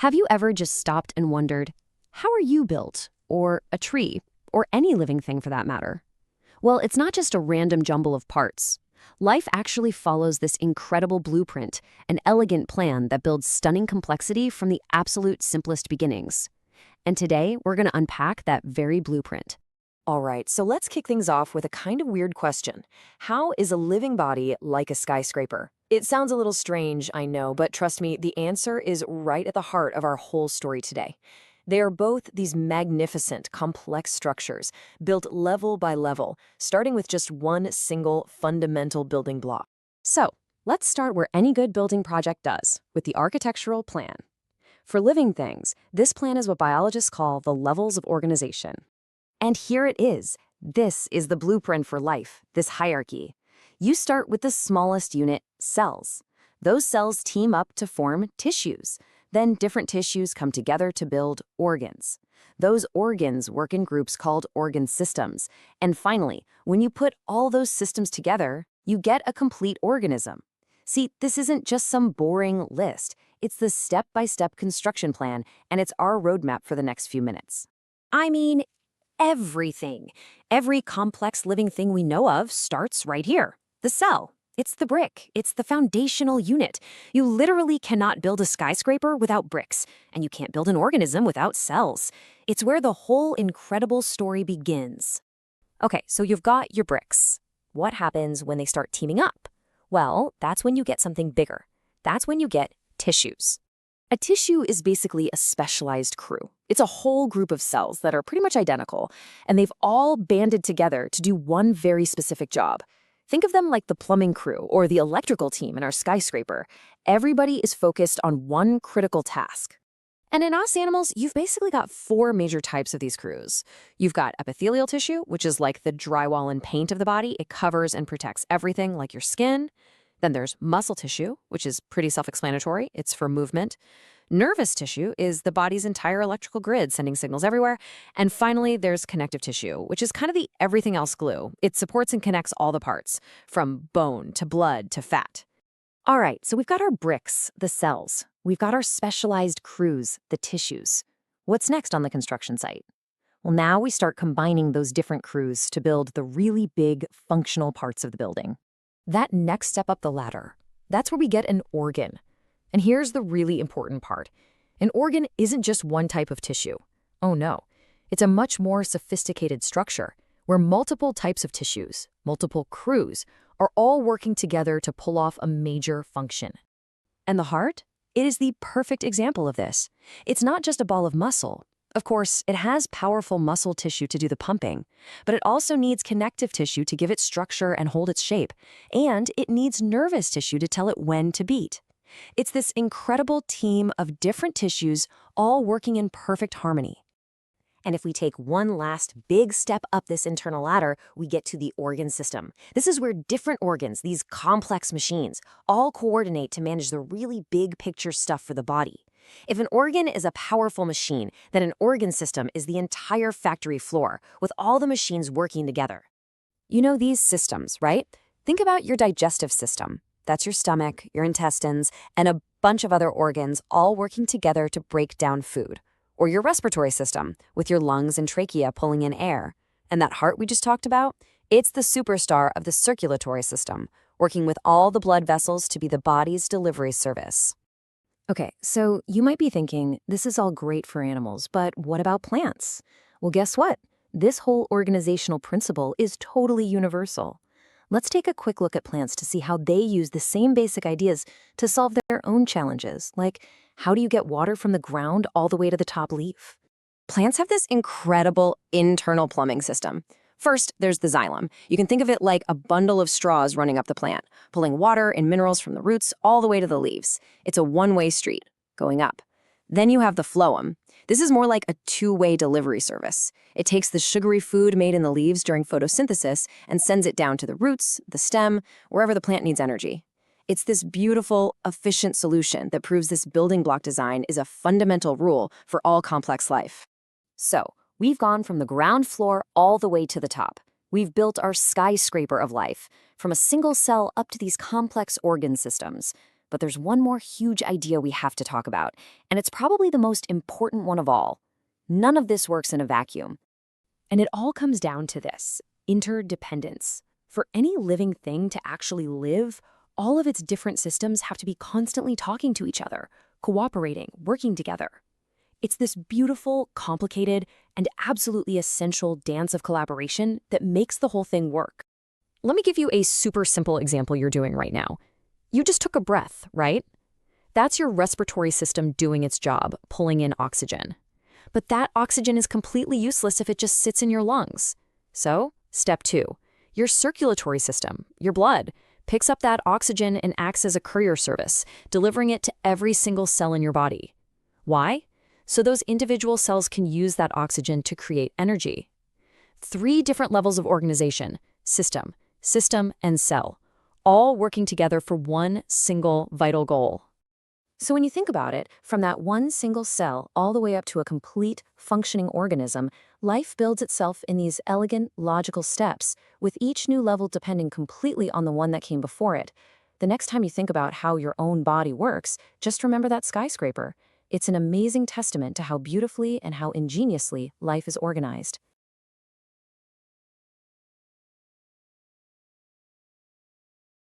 Have you ever just stopped and wondered, how are you built? Or a tree? Or any living thing for that matter? Well, it's not just a random jumble of parts. Life actually follows this incredible blueprint, an elegant plan that builds stunning complexity from the absolute simplest beginnings. And today, we're going to unpack that very blueprint. All right, so let's kick things off with a kind of weird question. How is a living body like a skyscraper? It sounds a little strange, I know, but trust me, the answer is right at the heart of our whole story today. They are both these magnificent, complex structures, built level by level, starting with just one single fundamental building block. So, let's start where any good building project does, with the architectural plan. For living things, this plan is what biologists call the levels of organization. And here it is. This is the blueprint for life, this hierarchy. You start with the smallest unit, cells. Those cells team up to form tissues. Then different tissues come together to build organs. Those organs work in groups called organ systems. And finally, when you put all those systems together, you get a complete organism. See, this isn't just some boring list. It's the step-by-step construction plan, and it's our roadmap for the next few minutes. I mean, everything. Every complex living thing we know of starts right here. The cell. It's the brick. It's the foundational unit. You literally cannot build a skyscraper without bricks, and you can't build an organism without cells. It's where the whole incredible story begins. Okay, so you've got your bricks. What happens when they start teaming up? Well, that's when you get something bigger. That's when you get tissues. A tissue is basically a specialized crew. It's a whole group of cells that are pretty much identical, and they've all banded together to do one very specific job. Think of them like the plumbing crew or the electrical team in our skyscraper. Everybody is focused on one critical task. And in us animals, you've basically got four major types of these crews. You've got epithelial tissue, which is like the drywall and paint of the body. It covers and protects everything like your skin. Then there's muscle tissue, which is pretty self-explanatory. It's for movement. Nervous tissue is the body's entire electrical grid sending signals everywhere. And finally, there's connective tissue, which is kind of the everything else glue. It supports and connects all the parts, from bone to blood to fat. All right, so we've got our bricks, the cells. We've got our specialized crews, the tissues. What's next on the construction site? Well, now we start combining those different crews to build the really big, functional parts of the building. That next step up the ladder, that's where we get an organ. And here's the really important part. An organ isn't just one type of tissue. Oh no, it's a much more sophisticated structure where multiple types of tissues, multiple crews, are all working together to pull off a major function. And the heart? It is the perfect example of this. It's not just a ball of muscle. Of course, it has powerful muscle tissue to do the pumping, but it also needs connective tissue to give it structure and hold its shape, and it needs nervous tissue to tell it when to beat. It's this incredible team of different tissues all working in perfect harmony. And if we take one last big step up this internal ladder, we get to the organ system. This is where different organs, these complex machines, all coordinate to manage the really big picture stuff for the body. If an organ is a powerful machine, then an organ system is the entire factory floor, with all the machines working together. You know these systems, right? Think about your digestive system. That's your stomach, your intestines, and a bunch of other organs all working together to break down food. Or your respiratory system, with your lungs and trachea pulling in air. And that heart we just talked about? It's the superstar of the circulatory system, working with all the blood vessels to be the body's delivery service. Okay, so you might be thinking, this is all great for animals, but what about plants? Well, guess what? This whole organizational principle is totally universal. Let's take a quick look at plants to see how they use the same basic ideas to solve their own challenges, like how do you get water from the ground all the way to the top leaf? Plants have this incredible internal plumbing system. First, there's the xylem. You can think of it like a bundle of straws running up the plant, pulling water and minerals from the roots all the way to the leaves. It's a one-way street, going up. Then you have the phloem. This is more like a two-way delivery service. It takes the sugary food made in the leaves during photosynthesis and sends it down to the roots, the stem, wherever the plant needs energy. It's this beautiful, efficient solution that proves this building block design is a fundamental rule for all complex life. So, we've gone from the ground floor all the way to the top. We've built our skyscraper of life, from a single cell up to these complex organ systems. But there's one more huge idea we have to talk about, and it's probably the most important one of all. None of this works in a vacuum. And it all comes down to this: interdependence. For any living thing to actually live, all of its different systems have to be constantly talking to each other, cooperating, working together. It's this beautiful, complicated, and absolutely essential dance of collaboration that makes the whole thing work. Let me give you a super simple example you're doing right now. You just took a breath, right? That's your respiratory system doing its job, pulling in oxygen. But that oxygen is completely useless if it just sits in your lungs. So, step 2, your circulatory system, your blood, picks up that oxygen and acts as a courier service, delivering it to every single cell in your body. Why? So those individual cells can use that oxygen to create energy. 3 different levels of organization: system, and cell, all working together for one single vital goal. So when you think about it, from that one single cell all the way up to a complete, functioning organism, life builds itself in these elegant, logical steps, with each new level depending completely on the one that came before it. The next time you think about how your own body works, just remember that skyscraper. It's an amazing testament to how beautifully and how ingeniously life is organized.